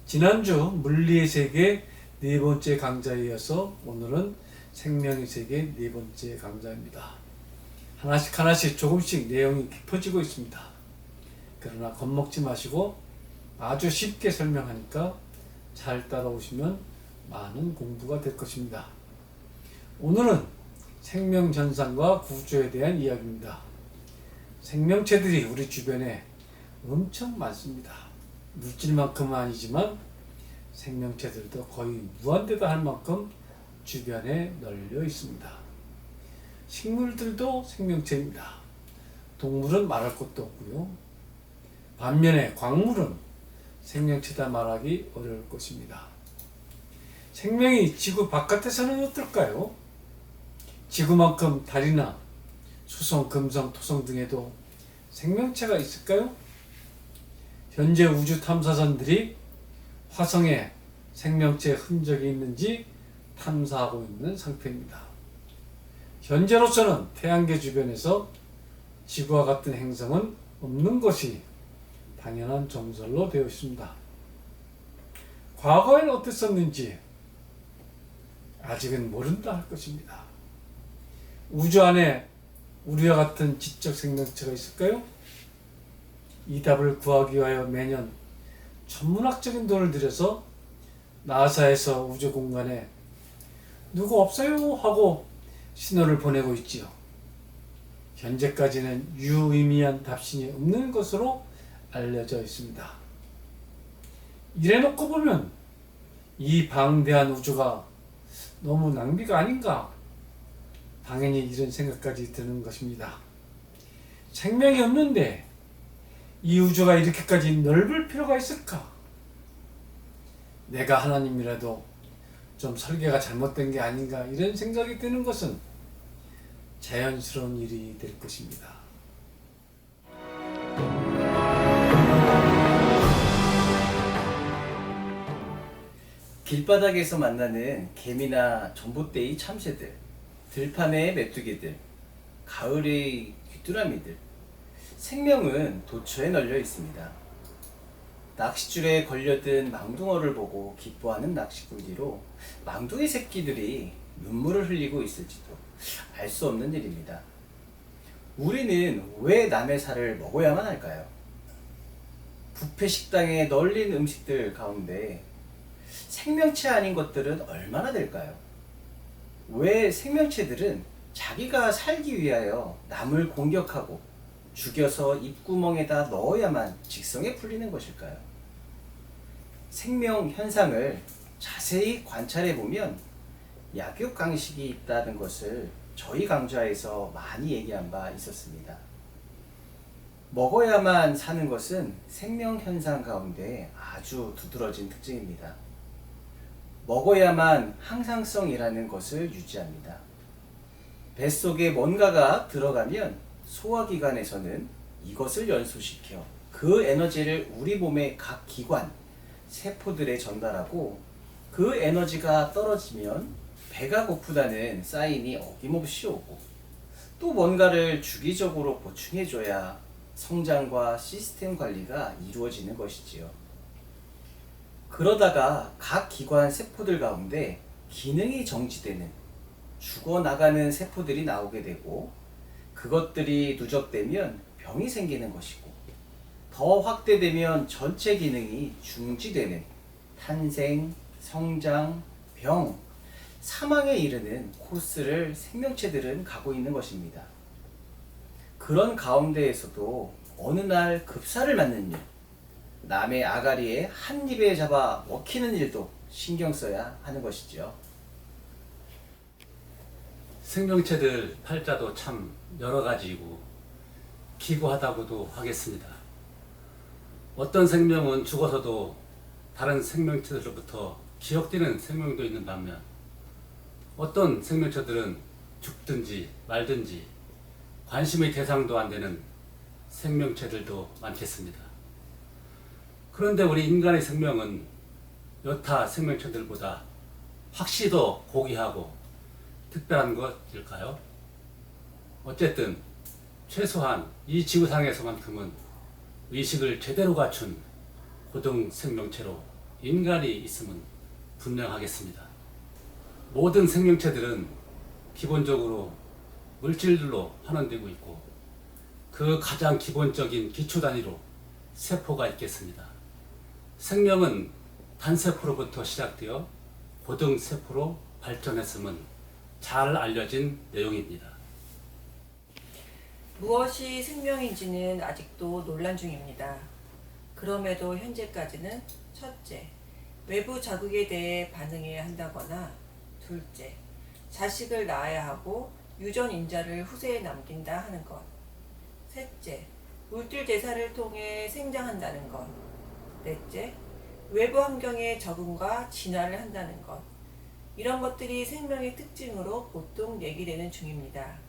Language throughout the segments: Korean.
지난주 물리의 세계 네 번째 강좌에 이어서 오늘은 생명의 세계 네 번째 강좌입니다. 하나씩 조금씩 내용이 깊어지고 있습니다. 그러나 겁먹지 마시고 아주 쉽게 설명하니까 잘 따라오시면 많은 공부가 될 것입니다. 오늘은 생명현상과 구조에 대한 이야기입니다. 생명체들이 우리 주변에 엄청 많습니다. 물질만큼은 아니지만 생명체들도 거의 무한대다 할 만큼 주변에 널려 있습니다. 식물들도 생명체입니다. 동물은 말할 것도 없고요. 반면에 광물은 생명체다 말하기 어려울 것입니다. 생명이 지구 바깥에서는 어떨까요? 지구만큼 달이나 수성, 금성, 토성 등에도 생명체가 있을까요? 현재 우주 탐사선들이 화성에 생명체 흔적이 있는지 탐사하고 있는 상태입니다. 현재로서는 태양계 주변에서 지구와 같은 행성은 없는 것이 당연한 정설로 되어 있습니다. 과거에는 어땠었는지 아직은 모른다 할 것입니다. 우주 안에 우리와 같은 지적 생명체가 있을까요? 이 답을 구하기 위하여 매년 천문학적인 돈을 들여서 나사에서 우주 공간에 누구 없어요 하고 신호를 보내고 있지요. 현재까지는 유의미한 답신이 없는 것으로 알려져 있습니다. 이래놓고 보면 이 방대한 우주가 너무 낭비가 아닌가? 당연히 이런 생각까지 드는 것입니다. 생명이 없는데 이 우주가 이렇게까지 넓을 필요가 있을까? 내가 하나님이라도 좀 설계가 잘못된 게 아닌가 이런 생각이 드는 것은 자연스러운 일이 될 것입니다. 길바닥에서 만나는 개미나 전봇대의 참새들, 들판의 메뚜기들, 가을의 귀뚜라미들, 생명은 도처에 널려 있습니다. 낚싯줄에 걸려든 망둥어를 보고 기뻐하는 낚시꾼뒤로 망둥이 새끼들이 눈물을 흘리고 있을지도 알 수 없는 일입니다. 우리는 왜 남의 살을 먹어야만 할까요? 뷔페 식당에 널린 음식들 가운데 생명체 아닌 것들은 얼마나 될까요? 왜 생명체들은 자기가 살기 위하여 남을 공격하고 죽여서 입구멍에다 넣어야만 직성에 풀리는 것일까요? 생명 현상을 자세히 관찰해 보면 약육강식이 있다는 것을 저희 강좌에서 많이 얘기한 바 있었습니다. 먹어야만 사는 것은 생명 현상 가운데 아주 두드러진 특징입니다. 먹어야만 항상성이라는 것을 유지합니다. 뱃속에 뭔가가 들어가면 소화기관에서는 이것을 연소시켜 그 에너지를 우리 몸의 각 기관, 세포들에 전달하고 그 에너지가 떨어지면 배가 고프다는 사인이 어김없이 오고 또 뭔가를 주기적으로 보충해줘야 성장과 시스템 관리가 이루어지는 것이지요. 그러다가 각 기관 세포들 가운데 기능이 정지되는 죽어나가는 세포들이 나오게 되고 그것들이 누적되면 병이 생기는 것이고 더 확대되면 전체 기능이 중지되는 탄생, 성장, 병, 사망에 이르는 코스를 생명체들은 가고 있는 것입니다. 그런 가운데에서도 어느 날 급사를 맞는 일, 남의 아가리에 한 입에 잡아 먹히는 일도 신경 써야 하는 것이죠. 생명체들 팔자도 참 여러 가지이고 기구하다고도 하겠습니다. 어떤 생명은 죽어서도 다른 생명체들로부터 기억되는 생명도 있는 반면 어떤 생명체들은 죽든지 말든지 관심의 대상도 안 되는 생명체들도 많겠습니다. 그런데 우리 인간의 생명은 여타 생명체들보다 확실히 더 고귀하고 특별한 것일까요? 어쨌든 최소한 이 지구상에서만큼은 의식을 제대로 갖춘 고등 생명체로 인간이 있음은 분명하겠습니다. 모든 생명체들은 기본적으로 물질들로 환원되고 있고 그 가장 기본적인 기초 단위로 세포가 있겠습니다. 생명은 단세포로부터 시작되어 고등세포로 발전했음은 잘 알려진 내용입니다. 무엇이 생명인지는 아직도 논란 중입니다. 그럼에도 현재까지는 첫째, 외부 자극에 대해 반응해야 한다거나 둘째, 자식을 낳아야 하고 유전 인자를 후세에 남긴다 하는 것. 셋째, 물질 대사를 통해 생장한다는 것. 넷째, 외부 환경에 적응과 진화를 한다는 것. 이런 것들이 생명의 특징으로 보통 얘기되는 중입니다.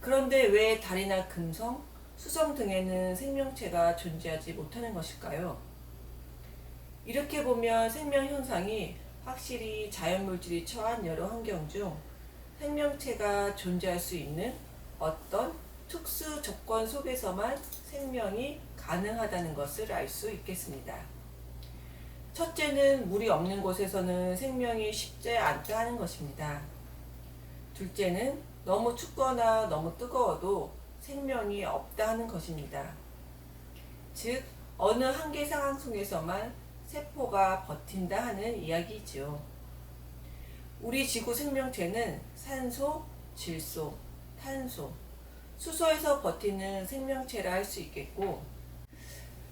그런데 왜 달이나 금성, 수성 등에는 생명체가 존재하지 못하는 것일까요? 이렇게 보면 생명 현상이 확실히 자연물질이 처한 여러 환경 중 생명체가 존재할 수 있는 어떤 특수 조건 속에서만 생명이 가능하다는 것을 알 수 있겠습니다. 첫째는 물이 없는 곳에서는 생명이 쉽지 않다 하는 것입니다. 둘째는 너무 춥거나 너무 뜨거워도 생명이 없다 하는 것입니다. 즉, 어느 한계 상황 속에서만 세포가 버틴다 하는 이야기이지요. 우리 지구 생명체는 산소, 질소, 탄소, 수소에서 버티는 생명체라 할 수 있겠고,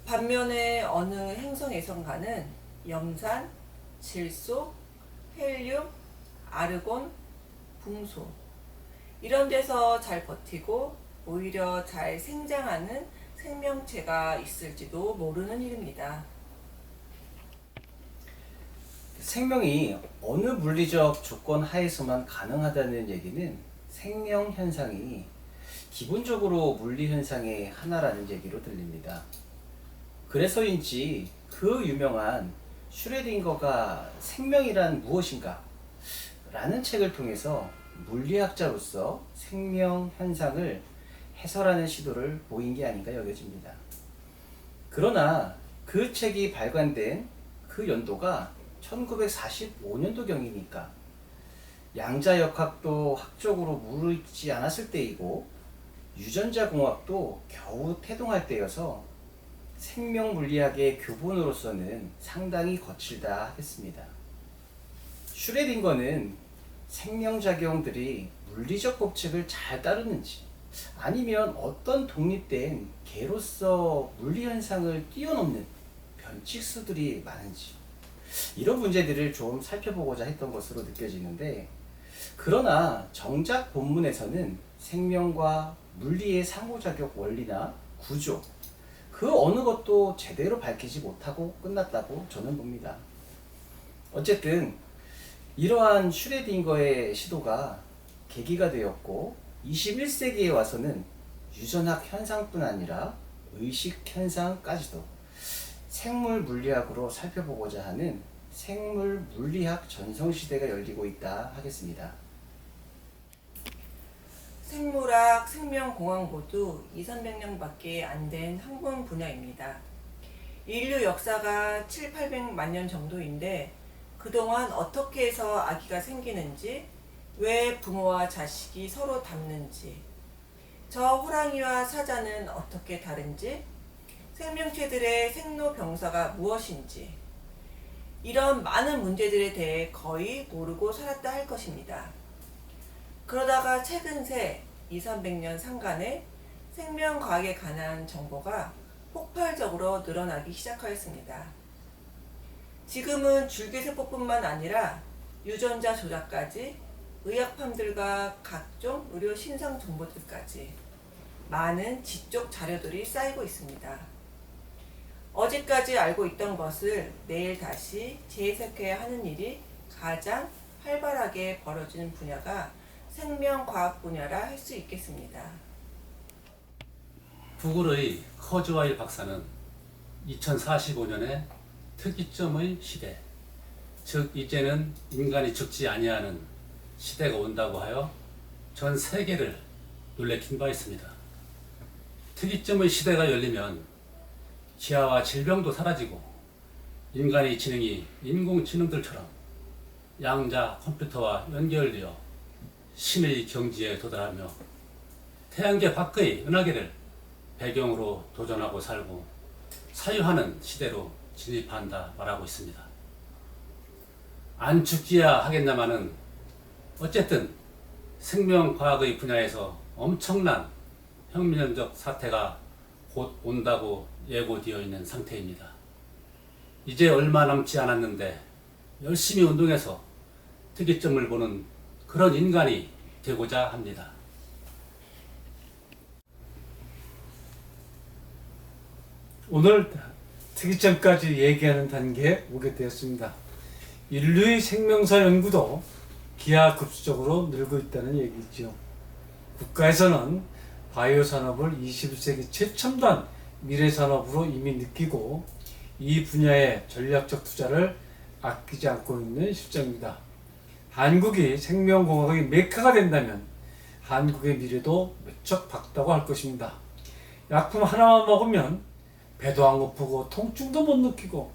반면에 어느 행성에선가는 염산, 질소, 헬륨, 아르곤, 붕소 이런 데서 잘 버티고 오히려 잘 생장하는 생명체가 있을지도 모르는 일입니다. 생명이 어느 물리적 조건 하에서만 가능하다는 얘기는 생명 현상이 기본적으로 물리 현상의 하나라는 얘기로 들립니다. 그래서인지 그 유명한 슈레딩거가 생명이란 무엇인가? 라는 책을 통해서 물리학자로서 생명 현상을 해설하는 시도를 보인 게 아닌가 여겨집니다. 그러나 그 책이 발간된 그 연도가 1945년도경이니까 양자역학도 학적으로 무르익지 않았을 때이고 유전자 공학도 겨우 태동할 때여서 생명 물리학의 교본으로서는 상당히 거칠다 하겠습니다. 슈레딩거는 생명작용들이 물리적 법칙을 잘 따르는지 아니면 어떤 독립된 개로서 물리현상을 뛰어넘는 변칙수들이 많은지 이런 문제들을 좀 살펴보고자 했던 것으로 느껴지는데, 그러나 정작 본문에서는 생명과 물리의 상호작용 원리나 구조 그 어느 것도 제대로 밝히지 못하고 끝났다고 저는 봅니다. 어쨌든 이러한 슈레딩거의 시도가 계기가 되었고 21세기에 와서는 유전학 현상뿐 아니라 의식 현상까지도 생물 물리학으로 살펴보고자 하는 생물 물리학 전성시대가 열리고 있다 하겠습니다. 생물학, 생명공학 모두 2,300년밖에 안 된 학문 분야입니다. 인류 역사가 700~800만 년 정도인데 그동안 어떻게 해서 아기가 생기는지, 왜 부모와 자식이 서로 닮는지, 저 호랑이와 사자는 어떻게 다른지, 생명체들의 생로병사가 무엇인지, 이런 많은 문제들에 대해 거의 모르고 살았다 할 것입니다. 그러다가 최근 새 200~300년 상간에 생명과학에 관한 정보가 폭발적으로 늘어나기 시작하였습니다. 지금은 줄기세포뿐만 아니라 유전자 조작까지 의약품들과 각종 의료 신상 정보들까지 많은 지적 자료들이 쌓이고 있습니다. 어제까지 알고 있던 것을 내일 다시 재해석해야 하는 일이 가장 활발하게 벌어지는 분야가 생명과학 분야라 할 수 있겠습니다. 구글의 커즈와일 박사는 2045년에 특이점의 시대, 즉 이제는 인간이 죽지 아니하는 시대가 온다고 하여 전 세계를 놀래킨 바 있습니다. 특이점의 시대가 열리면 기아와 질병도 사라지고 인간의 지능이 인공지능들처럼 양자 컴퓨터와 연결되어 신의 경지에 도달하며 태양계 밖의 은하계를 배경으로 도전하고 살고 사유하는 시대로 진입한다 말하고 있습니다. 안 죽기야 하겠냐마는 어쨌든 생명과학의 분야에서 엄청난 혁명적 사태가 곧 온다고 예고되어 있는 상태입니다. 이제 얼마 남지 않았는데 열심히 운동해서 특이점을 보는 그런 인간이 되고자 합니다. 오늘 특이점까지 얘기하는 단계에 오게 되었습니다. 인류의 생명사 연구도 기하급수적으로 늘고 있다는 얘기죠. 국가에서는 바이오 산업을 21세기 최첨단 미래 산업으로 이미 느끼고 이 분야에 전략적 투자를 아끼지 않고 있는 실정입니다. 한국이 생명공학의 메카가 된다면 한국의 미래도 무척 밝다고 할 것입니다. 약품 하나만 먹으면 배도 안 고프고 통증도 못 느끼고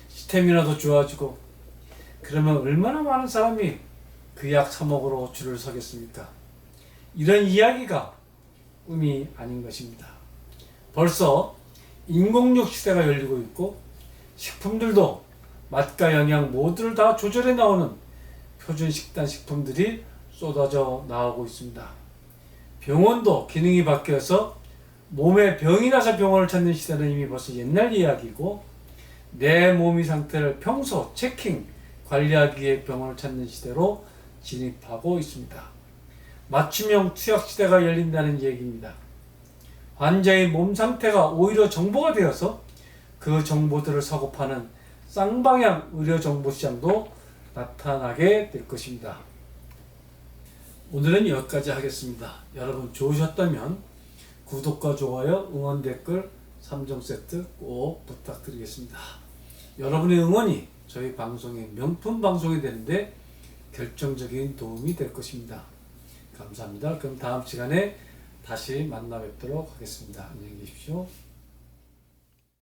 스태미나도 좋아지고, 그러면 얼마나 많은 사람이 그 약 사 먹으러 줄을 서겠습니까? 이런 이야기가 꿈이 아닌 것입니다. 벌써 인공육 시대가 열리고 있고 식품들도 맛과 영양 모두를 다 조절해 나오는 표준 식단 식품들이 쏟아져 나오고 있습니다. 병원도 기능이 바뀌어서 몸에 병이 나서 병원을 찾는 시대는 이미 벌써 옛날 이야기고, 내 몸의 상태를 평소 체킹, 관리하기 위해 병원을 찾는 시대로 진입하고 있습니다. 맞춤형 투약 시대가 열린다는 얘기입니다. 환자의 몸 상태가 오히려 정보가 되어서 그 정보들을 사고 파는 쌍방향 의료 정보 시장도 나타나게 될 것입니다. 오늘은 여기까지 하겠습니다. 여러분 좋으셨다면 구독과 좋아요, 응원 댓글 3종 세트 꼭 부탁드리겠습니다. 여러분의 응원이 저희 방송의 명품 방송이 되는데 결정적인 도움이 될 것입니다. 감사합니다. 그럼 다음 시간에 다시 만나 뵙도록 하겠습니다. 안녕히 계십시오.